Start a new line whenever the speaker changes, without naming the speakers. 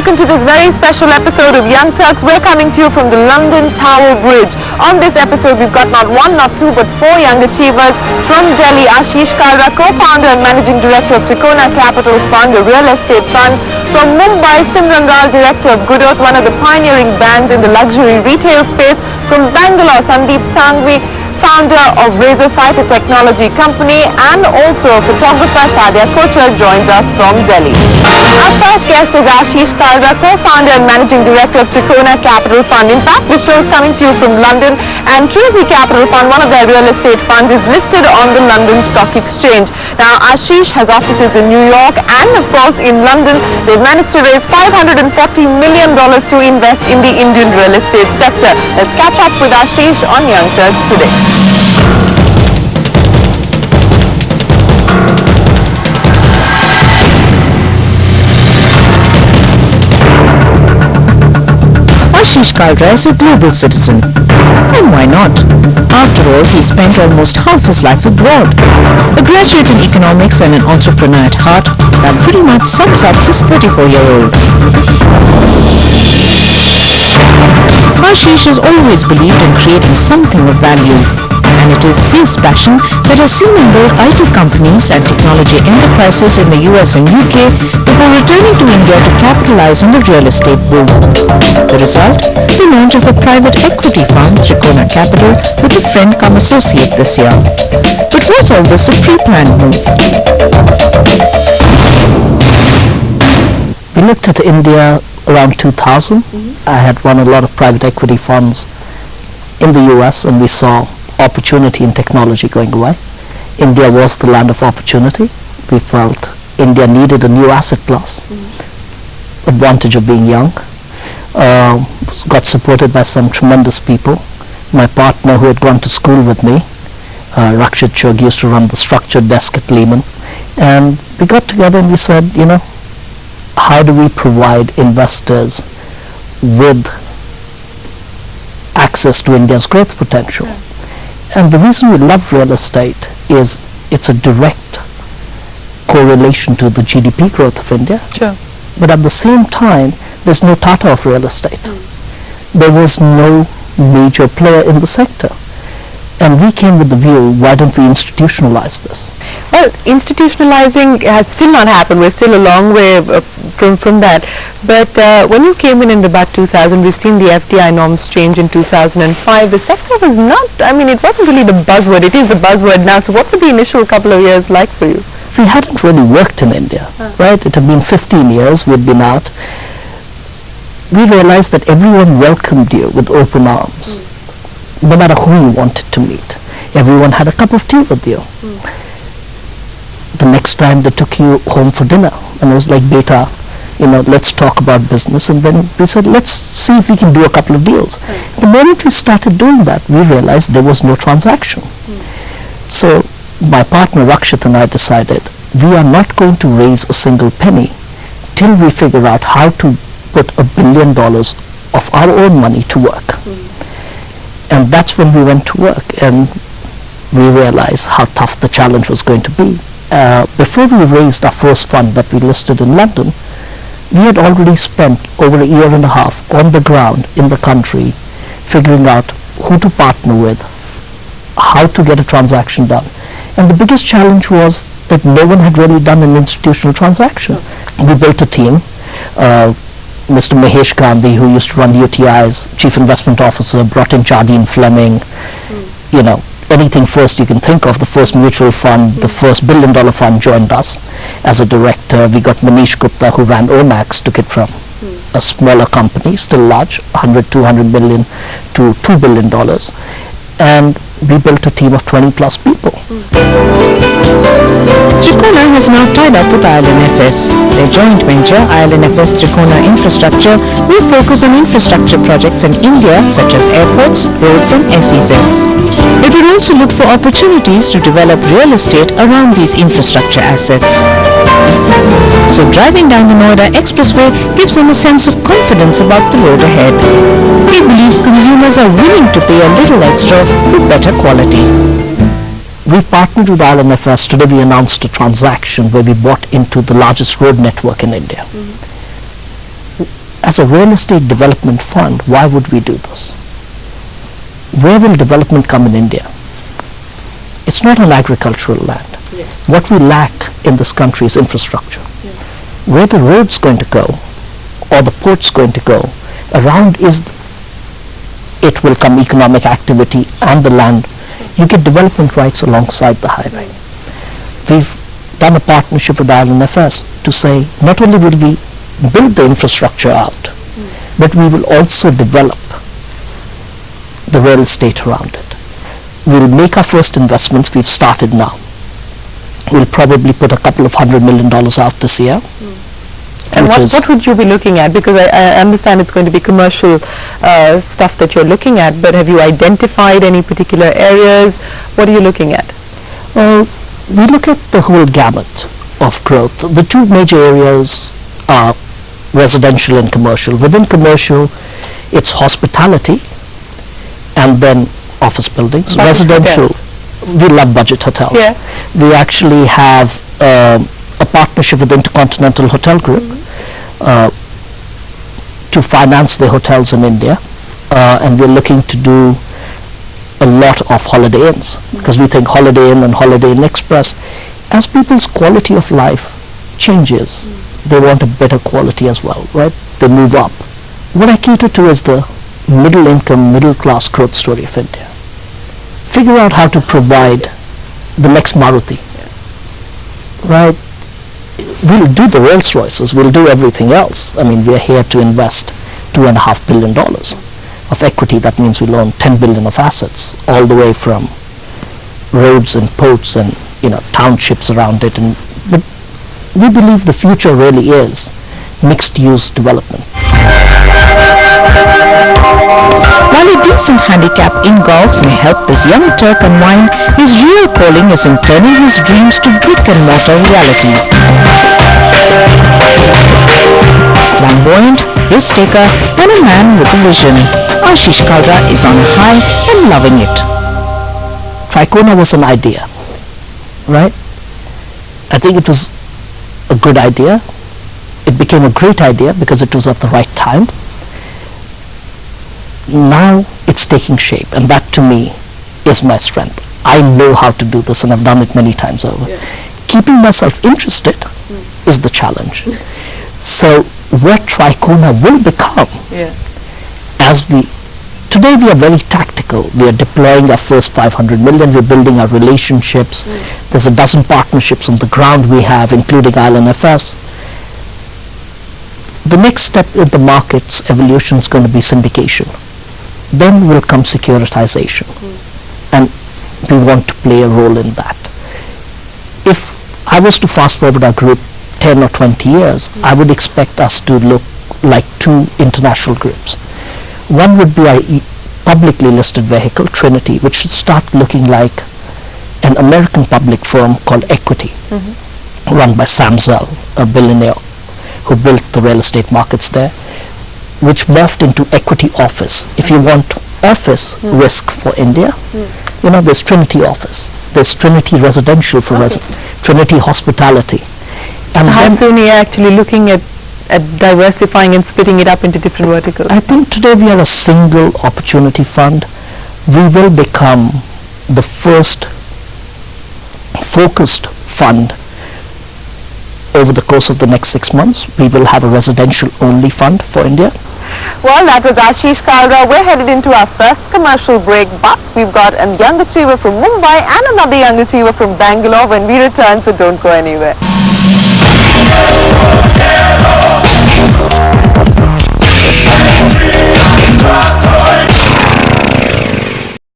welcome to this very special episode of Young Turks. We're coming to you from the London Tower Bridge. On this episode, we've got not one, not two, but four young achievers. From Delhi, Aashish Kalra, co-founder and managing director of Trikona Capital Fund, a real estate fund. From Mumbai, Simran Ral, director of Good Earth, one of the pioneering brands in the luxury retail space. From Bangalore, Sandeep Sangvi, founder of Razor Sight, a technology company, and also photographer Sadia Kochar joins us from Delhi. Our first guest is Aashish Kalra, co-founder and managing director of Trikona Capital Fund. In fact, this show is coming to you from London, and Trinity Capital Fund, one of their real estate funds, is listed on the London Stock Exchange. Now, Aashish has offices in New York and, of course, in London. They've managed to raise $540 million to invest in the Indian real estate sector. Let's catch up with Aashish on Young Turks today.
Aashish Kalra is a global citizen. And why not? After all, he spent almost half his life abroad. A graduate in economics and an entrepreneur at heart, that pretty much sums up this 34-year-old. Aashish has always believed in creating something of value. And it is this passion that has seen him build IT companies and technology enterprises in the US and UK before returning to India to capitalize on the real estate boom. The result? The launch of a private equity fund, Trikona Capital, with a friend come associate this year. But was all this a pre-planned move?
We looked at India around 2000. I had run a lot of private equity funds in the US, and we saw opportunity in technology going away. India was the land of opportunity. We felt India needed a new asset class. Advantage of being young. Got supported by some tremendous people. My partner, who had gone to school with me, Rakshit Chog, used to run the structured desk at Lehman. And we got together and we said, how do we provide investors with access to India's growth potential? And the reason we love real estate is it's a direct correlation to the GDP growth of India.
Sure.
But at the same time, there's no Tata of real estate. There was no major player in the sector. And we came with the view, why don't we institutionalize this?
Well, institutionalizing has still not happened. We're still a long way from that. But when you came in about 2000, we've seen the FDI norms change in 2005. The sector was not, it wasn't really the buzzword. It is the buzzword now. So what were the initial couple of years like for you?
We hadn't really worked in India, right? It had been 15 years we'd been out. We realized that everyone welcomed you with open arms. No matter who you wanted to meet. Everyone had a cup of tea with you. The next time they took you home for dinner, and it was like, beta, let's talk about business. And then we said, let's see if we can do a couple of deals. The moment we started doing that, we realized there was no transaction. So my partner Rakshit and I decided, we are not going to raise a single penny till we figure out how to put $1 billion of our own money to work. And that's when we went to work, and we realized how tough the challenge was going to be. Before we raised our first fund that we listed in London, we had already spent over a year and a half on the ground in the country figuring out who to partner with, how to get a transaction done. And the biggest challenge was that no one had really done an institutional transaction. We built a team. Mr. Mahesh Gandhi, who used to run UTI's chief investment officer, brought in Jardine Fleming, anything first you can think of, the first mutual fund, the first $1 billion fund joined us as a director. We got Manish Gupta, who ran Omax, took it from a smaller company, still large, 100, 200 million to $2 billion. And we built a team of 20 plus people.
Trikona has now tied up with IL&FS. Their joint venture, IL&FS Trikona Infrastructure, will focus on infrastructure projects in India such as airports, roads and SEZs. It will also look for opportunities to develop real estate around these infrastructure assets. So driving down the Noida Expressway gives him a sense of confidence about the road ahead. He believes consumers are willing to pay a little extra for better quality.
We've partnered with IL&FS. Today we announced a transaction where we bought into the largest road network in India. as a real estate development fund, why would we do this? Where will development come in India? It's not an agricultural land.
Yeah.
What we lack in this country is infrastructure.
Yeah.
Where the road's going to go, or the port's going to go, around it will come economic activity and the land. You get development rights alongside the highway. We've done a partnership with ILNFS to say not only will we build the infrastructure out, but we will also develop the real estate around it. We'll make our first investments. We've started now. We'll probably put a couple of $100 million out this year.
And what would you be looking at? Because I understand it's going to be commercial stuff that you're looking at, but have you identified any particular areas? What are you looking at?
We look at the whole gamut of growth. The two major areas are residential and commercial. Within commercial, it's hospitality and then office buildings.
Budget
Residential,
hotels.
we love budget hotels.
Yeah.
We actually have a partnership with Intercontinental Hotel Group to finance the hotels in India, and we're looking to do a lot of Holiday Inns, because we think Holiday Inn and Holiday Inn Express, as people's quality of life changes, they want a better quality as well, right? They move up. What I cater to is the middle income, middle class growth story of India. Figure out how to provide the next Maruti, right? We'll do the Rolls Royces, we'll do everything else. I mean, we're here to invest $2.5 billion of equity. That means we'll own 10 billion of assets, all the way from roads and ports and townships around it. But we believe the future really is mixed-use development.
While a decent handicap in golf may help this young Turk unwind, his real calling is in turning his dreams to brick-and-mortar reality. Flamboyant, risk-taker, and a man with a vision, Aashish Kalra is on a high and loving it.
Tricona was an idea, right? I think it was a good idea. It became a great idea because it was at the right time. Now it's taking shape, and that to me is my strength. I know how to do this, and I've done it many times over.
Yeah.
Keeping myself interested is the challenge. So what Tricona will become, today we are very tactical. We are deploying our first 500 million, we're building our relationships. There's a dozen partnerships on the ground we have, including ILNFS. The next step in the market's evolution is going to be syndication. Then will come securitization, and we want to play a role in that. If I was to fast forward our group 10 or 20 years, I would expect us to look like two international groups. One would be a publicly listed vehicle, Trinity, which should start looking like an American public firm called Equity, run by Sam Zell, a billionaire who built the real estate markets there, which morphed into Equity Office. If you want office risk for India, there's Trinity Office, there's Trinity Residential for Trinity Hospitality. And
so how soon are you actually looking at diversifying and splitting it up into different verticals?
I think today we are a single opportunity fund. We will become the first focused fund over the course of the next 6 months. We will have a residential only fund for India.
Well, that was Aashish Kalra. We're headed into our first commercial break, but we've got a young achiever from Mumbai and another young achiever from Bangalore when we return, so don't go anywhere.